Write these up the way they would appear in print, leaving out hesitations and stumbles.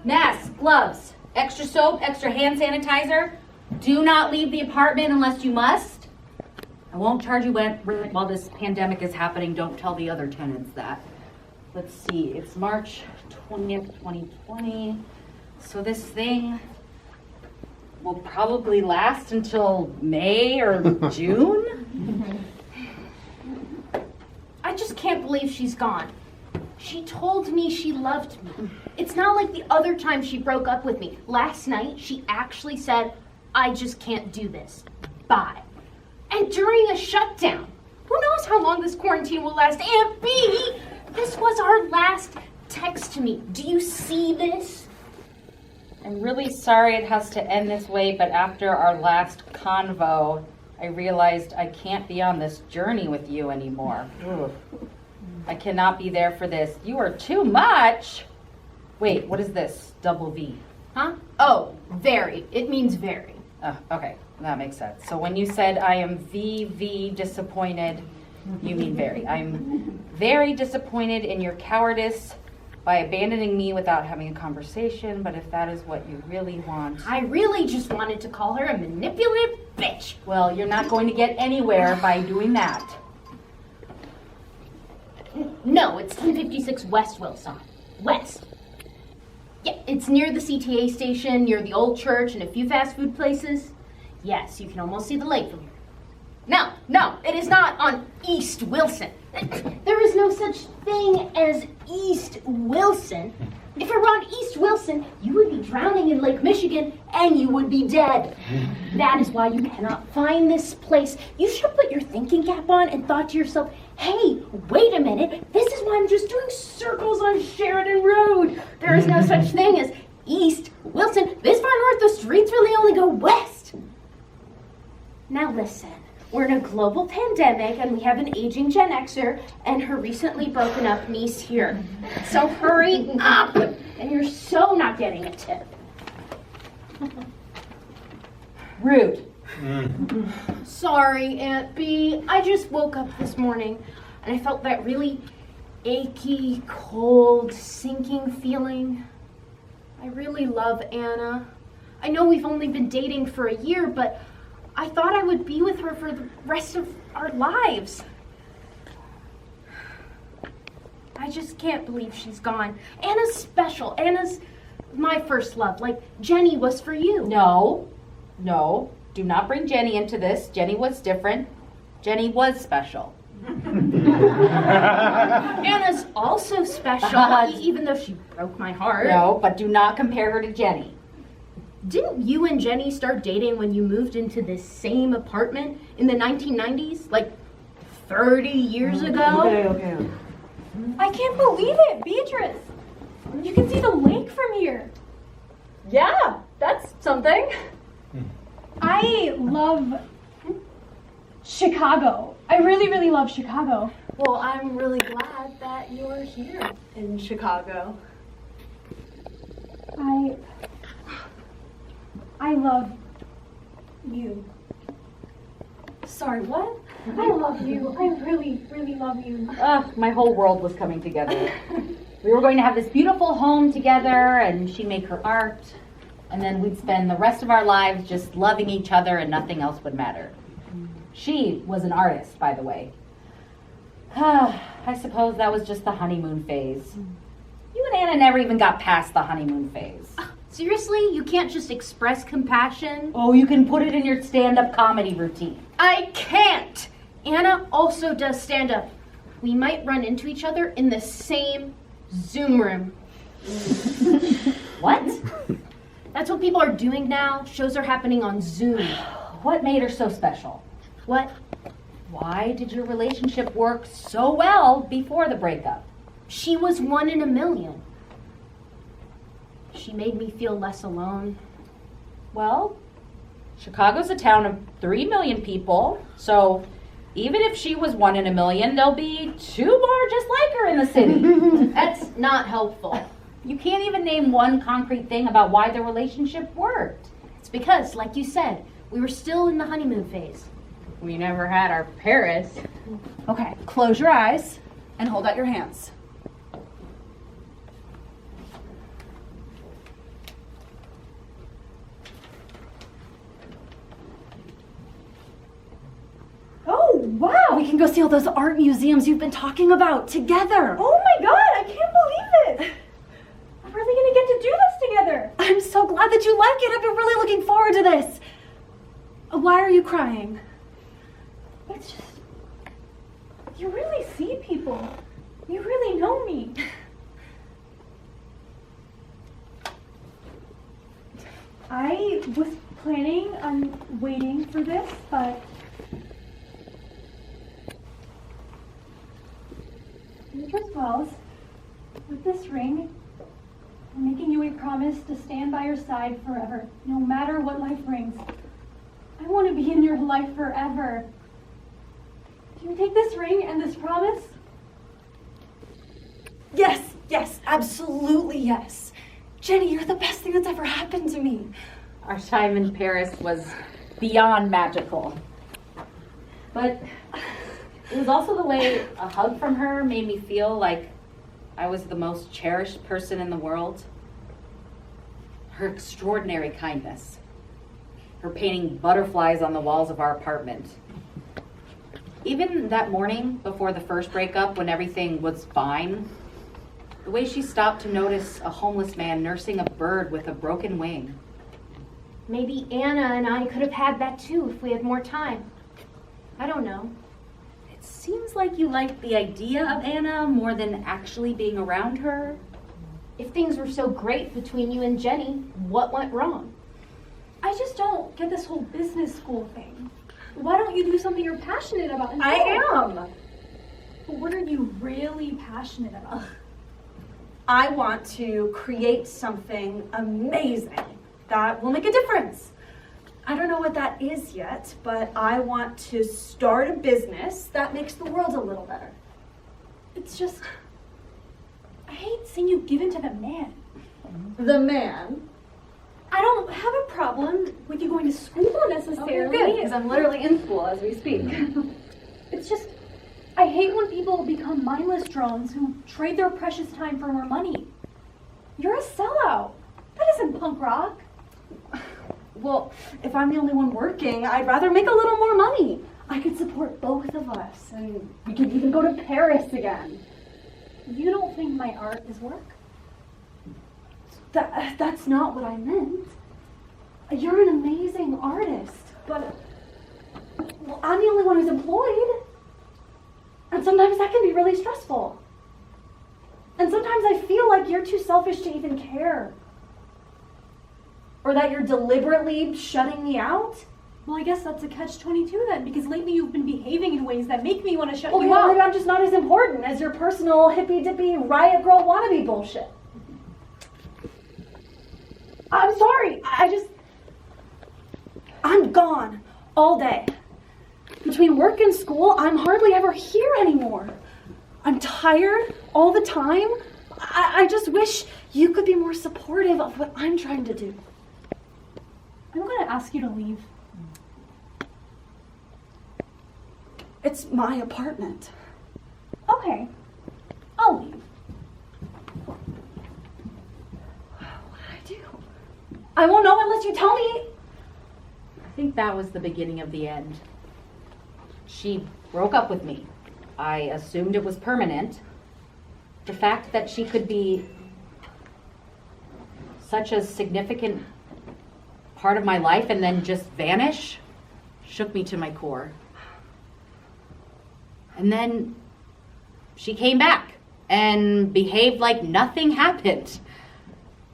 Masks, gloves, extra soap, extra hand sanitizer. Do not leave the apartment unless you must. I won't charge you rent while this pandemic is happening. Don't tell the other tenants that. Let's see, it's March 20th, 2020. So this thing will probably last until May or June. I just can't believe she's gone. She told me she loved me. It's not like the other time she broke up with me. Last night, she actually said, I just can't do this. Bye. And during a shutdown. Who knows how long this quarantine will last? Aunt B, this was our last text to me. Do you see this? I'm really sorry it has to end this way, but after our last convo, I realized I can't be on this journey with you anymore. I cannot be there for this. You are too much. Wait, what is this? Double V. Huh? Oh, very. It means very. Oh, okay, that makes sense. So when you said I am VV disappointed, you mean very. I'm very disappointed in your cowardice by abandoning me without having a conversation, but if that is what you really want... I really just wanted to call her a manipulative bitch. Well, you're not going to get anywhere by doing that. No, it's 1056 West Wilson. West. Yeah, it's near the CTA station, near the old church, and a few fast food places. Yes, you can almost see the lake from here. No, it is not on East Wilson. There is no such thing as East Wilson. If it were on East Wilson, you would be drowning in Lake Michigan and you would be dead. That is why you cannot find this place. You should have put your thinking cap on and thought to yourself, hey, wait a minute, this is why I'm just doing circles on Sheridan Road. There is no such thing as East Wilson. This far north, the streets really only go west. Now listen. We're in a global pandemic and we have an aging Gen Xer and her recently broken up niece here. So hurry up! And you're so not getting a tip. Rude. Sorry, Aunt B. I just woke up this morning and I felt that really achy, cold, sinking feeling. I really love Anna. I know we've only been dating for a year, but I thought I would be with her for the rest of our lives. I just can't believe she's gone. Anna's special. Anna's my first love, like Jenny was for you. No, do not bring Jenny into this. Jenny was different. Jenny was special. Anna's also special, even though she broke my heart. No, but do not compare her to Jenny. Didn't you and Jenny start dating when you moved into this same apartment in the 1990s? Like 30 years ago? Okay. I can't believe it, Beatrice. You can see the lake from here. Yeah, that's something. I love Chicago. I really, really love Chicago. Well, I'm really glad that you're here in Chicago. I love you. Sorry, what? I love you. I really, really love you. My whole world was coming together. We were going to have this beautiful home together, and she'd make her art, and then we'd spend the rest of our lives just loving each other and nothing else would matter. She was an artist, by the way. I suppose that was just the honeymoon phase. You and Anna never even got past the honeymoon phase. Seriously? You can't just express compassion? Oh, you can put it in your stand-up comedy routine. I can't! Anna also does stand-up. We might run into each other in the same Zoom room. What? That's what people are doing now. Shows are happening on Zoom. What made her so special? What? Why did your relationship work so well before the breakup? She was 1 in a million. She made me feel less alone. Well, Chicago's a town of 3 million people, so even if she was 1 in a million, there'll be 2 more just like her in the city. That's not helpful. You can't even name one concrete thing about why the relationship worked. It's because, like you said, we were still in the honeymoon phase. We never had our Paris. Okay, close your eyes and hold out your hands. can go see all those art museums you've been talking about together. Oh my god, I can't believe it! We're really gonna get to do this together! I'm so glad that you like it. I've been really looking forward to this. Why are you crying? It's just... You really see people. You really know me. I was planning on waiting for this, but... Beatrice Wells, with this ring, I'm making you a promise to stand by your side forever, no matter what life brings. I want to be in your life forever. Do you take this ring and this promise? Yes, absolutely yes. Jenny, you're the best thing that's ever happened to me. Our time in Paris was beyond magical. But it was also the way a hug from her made me feel like I was the most cherished person in the world. Her extraordinary kindness. Her painting butterflies on the walls of our apartment. Even that morning before the first breakup, when everything was fine, the way she stopped to notice a homeless man nursing a bird with a broken wing. Maybe Anna and I could have had that too if we had more time. I don't know. It seems like you like the idea of Anna more than actually being around her. If things were so great between you and Jenny, what went wrong? I just don't get this whole business school thing. Why don't you do something you're passionate about? I am. But what are you really passionate about? I want to create something amazing that will make a difference. I don't know what that is yet, but I want to start a business that makes the world a little better. It's just... I hate seeing you give in to the man. The man? I don't have a problem with you going to school necessarily. Good, because I'm literally in school as we speak. It's just... I hate when people become mindless drones who trade their precious time for more money. You're a sellout. That isn't punk rock. Well, if I'm the only one working, I'd rather make a little more money. I could support both of us, and we could even go to Paris again. You don't think my art is work? That's not what I meant. You're an amazing artist, but well, I'm the only one who's employed. And sometimes that can be really stressful. And sometimes I feel like you're too selfish to even care. Or that you're deliberately shutting me out. Well, I guess that's a catch-22 then, because lately you've been behaving in ways that make me want to shut Well, you out. maybe I'm just not as important as your personal hippy-dippy riot girl wannabe bullshit. I'm sorry. I'm gone all day. Between work and school, I'm hardly ever here anymore. I'm tired all the time. I just wish you could be more supportive of what I'm trying to do. I'm going to ask you to leave. It's my apartment. Okay, I'll leave. What did I do? I won't know unless you tell me. I think that was the beginning of the end. She broke up with me. I assumed it was permanent. The fact that she could be such a significant part of my life and then just vanish shook me to my core. And then she came back and behaved like nothing happened.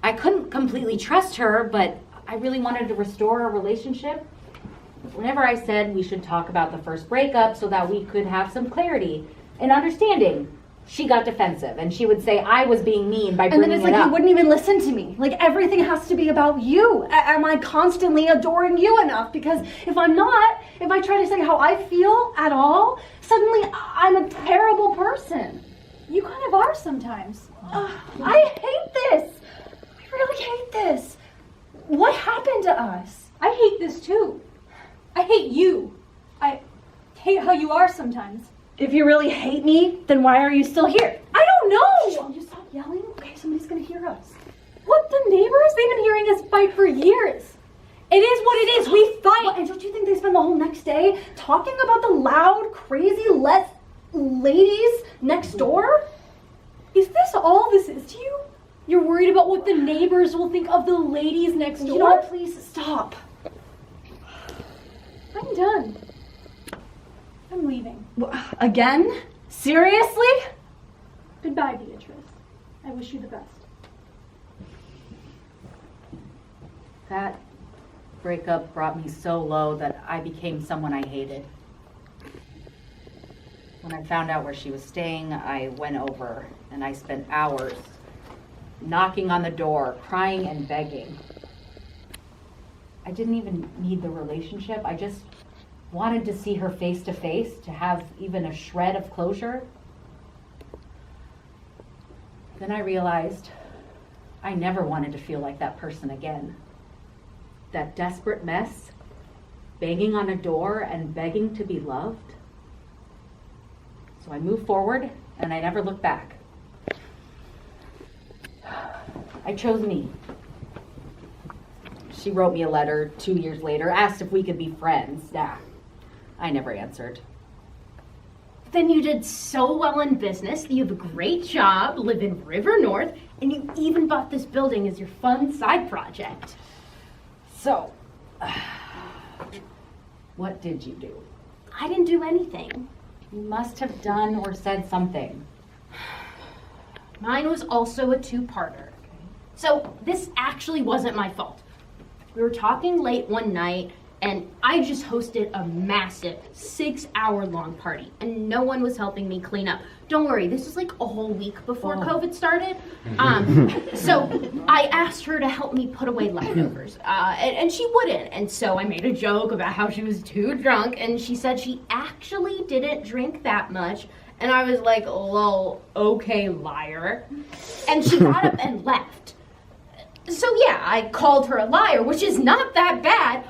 I couldn't completely trust her, but I really wanted to restore our relationship. Whenever I said we should talk about the first breakup so that we could have some clarity and understanding, she got defensive and she would say I was being mean by bringing it up. And then it's like you wouldn't even listen to me. Like everything has to be about you. Am I constantly adoring you enough? Because if I'm not, if I try to say how I feel at all, suddenly I'm a terrible person. You kind of are sometimes. I hate this. I really hate this. What happened to us? I hate this too. I hate you. I hate how you are sometimes. If you really hate me, then why are you still here? I don't know! Will you stop yelling? Okay, somebody's gonna hear us. What, the neighbors? They've been hearing us fight for years. It is what it is. We fight. Well, and don't you think they spend the whole next day talking about the loud, crazy ladies next door? Is this all this is to you? You're worried about what the neighbors will think of the ladies next door? You know what? Please stop. I'm done. I'm leaving. Again? Seriously? Goodbye, Beatrice. I wish you the best. That breakup brought me so low that I became someone I hated. When I found out where she was staying, I went over and I spent hours knocking on the door, crying and begging. I didn't even need the relationship. I just wanted to see her face to face, to have even a shred of closure. Then I realized I never wanted to feel like that person again. That desperate mess, banging on a door and begging to be loved. So I moved forward and I never looked back. I chose me. She wrote me a letter 2 years later, asked if we could be friends. Nah, I never answered. Then you did so well in business that you have a great job, live in River North, and you even bought this building as your fun side project. So, what did you do? I didn't do anything. You must have done or said something. Mine was also a two-parter. So this actually wasn't my fault. We were talking late one night, and I just hosted a massive 6-hour-long party, and no one was helping me clean up. Don't worry, this was like a whole week before COVID started. So I asked her to help me put away leftovers, and she wouldn't. And so I made a joke about how she was too drunk, and she said she actually didn't drink that much. And I was like, lol, okay, liar. And she got up and left. So yeah, I called her a liar, which is not that bad.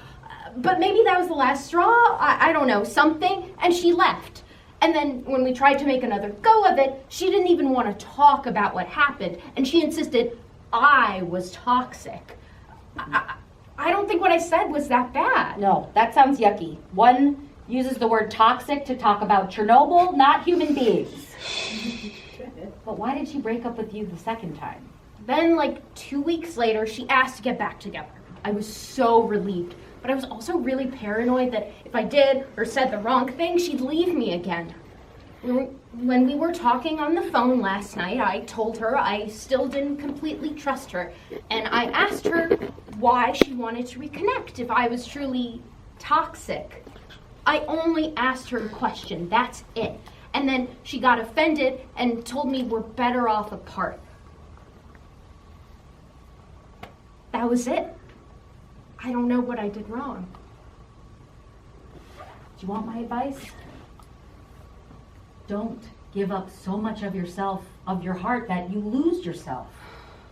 But maybe that was the last straw, I don't know, something, and she left. And then when we tried to make another go of it, she didn't even want to talk about what happened, and she insisted I was toxic. I don't think what I said was that bad. No, that sounds yucky. One uses the word toxic to talk about Chernobyl, not human beings. But why did she break up with you the second time? Then, like 2 weeks later, she asked to get back together. I was so relieved. But I was also really paranoid that if I did or said the wrong thing, she'd leave me again. When we were talking on the phone last night, I told her I still didn't completely trust her. And I asked her why she wanted to reconnect if I was truly toxic. I only asked her a question, that's it. And then she got offended and told me we're better off apart. That was it. I don't know what I did wrong. Do you want my advice? Don't give up so much of yourself, of your heart, that you lose yourself.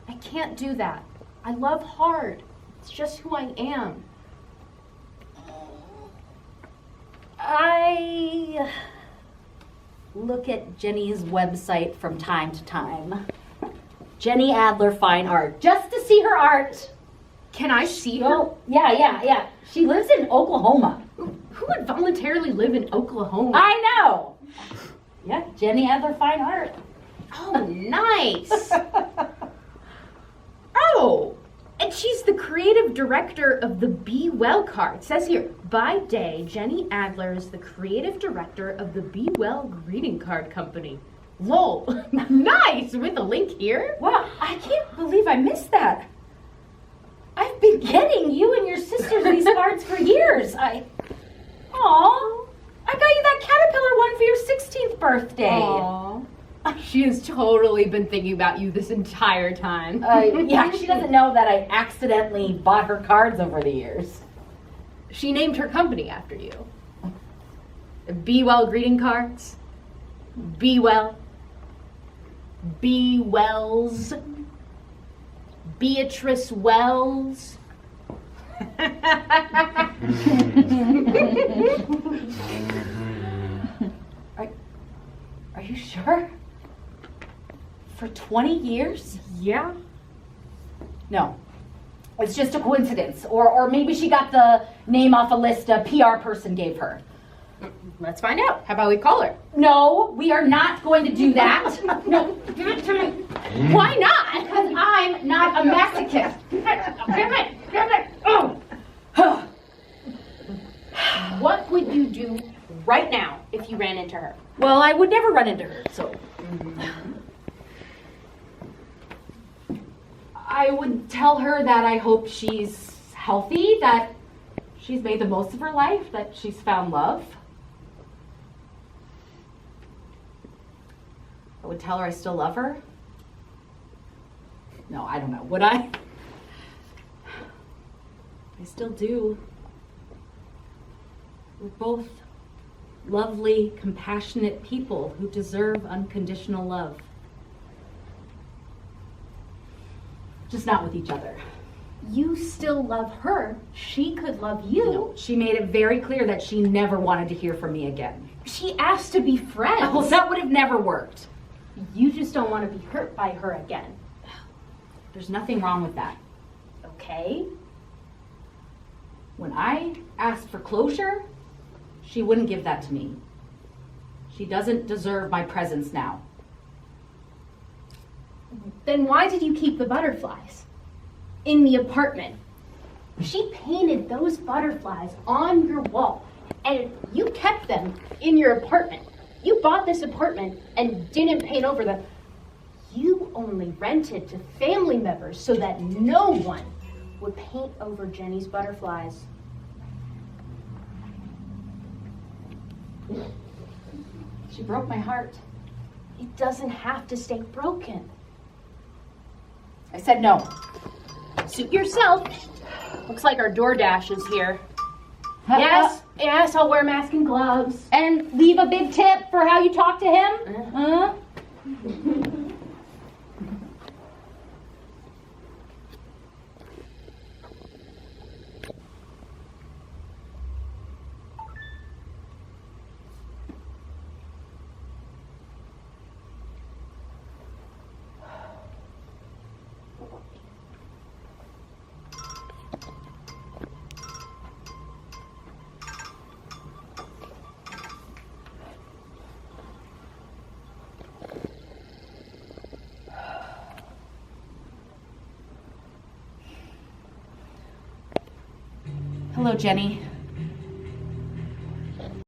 I can't do that. I love hard. It's just who I am. I look at Jenny's website from time to time. Jenny Adler Fine Art, just to see her art. Can I see her? Oh, yeah. She lives in Oklahoma. Who would voluntarily live in Oklahoma? I know. Yeah, Jenny Adler Fine Art. Oh, nice. Oh, and she's the creative director of the Be Well card. It says here, by day, Jenny Adler is the creative director of the Be Well greeting card company. Lol, nice, with a link here. Wow, I can't believe I missed that. I've been getting you and your sisters these cards for years. I got you that caterpillar one for your 16th birthday. Aww. She has totally been thinking about you this entire time. Yeah, she doesn't know that I accidentally bought her cards over the years. She named her company after you. Be Well greeting cards. Be Well. Be Wells. Beatrice Wells. Are you sure? For 20 years? Yeah. No. it's just a coincidence. Or maybe she got the name off a list a PR person gave her. Let's find out. How about we call her? No, we are not going to do that. No, give it to me. Why not? Because I'm not a masochist. Give it. Oh. What would you do right now if you ran into her? Well, I would never run into her, so. I would tell her that I hope she's healthy, that she's made the most of her life, that she's found love. I would tell her I still love her. No, I don't know. Would I? I still do. We're both lovely, compassionate people who deserve unconditional love. Just not with each other. You still love her. She could love you. No, she made it very clear that she never wanted to hear from me again. She asked to be friends. Oh, that would have never worked. You just don't want to be hurt by her again. There's nothing wrong with that. Okay? When I asked for closure, she wouldn't give that to me. She doesn't deserve my presence now. Then why did you keep the butterflies in the apartment? She painted those butterflies on your wall, and you kept them in your apartment. You bought this apartment and didn't paint over them. You only rented to family members so that no one would paint over Jenny's butterflies. She broke my heart. It doesn't have to stay broken. I said no. Suit yourself. Looks like our DoorDash is here. Yes, I'll wear a mask and gloves. And leave a big tip for how you talk to him. Huh? Hello, Jenny.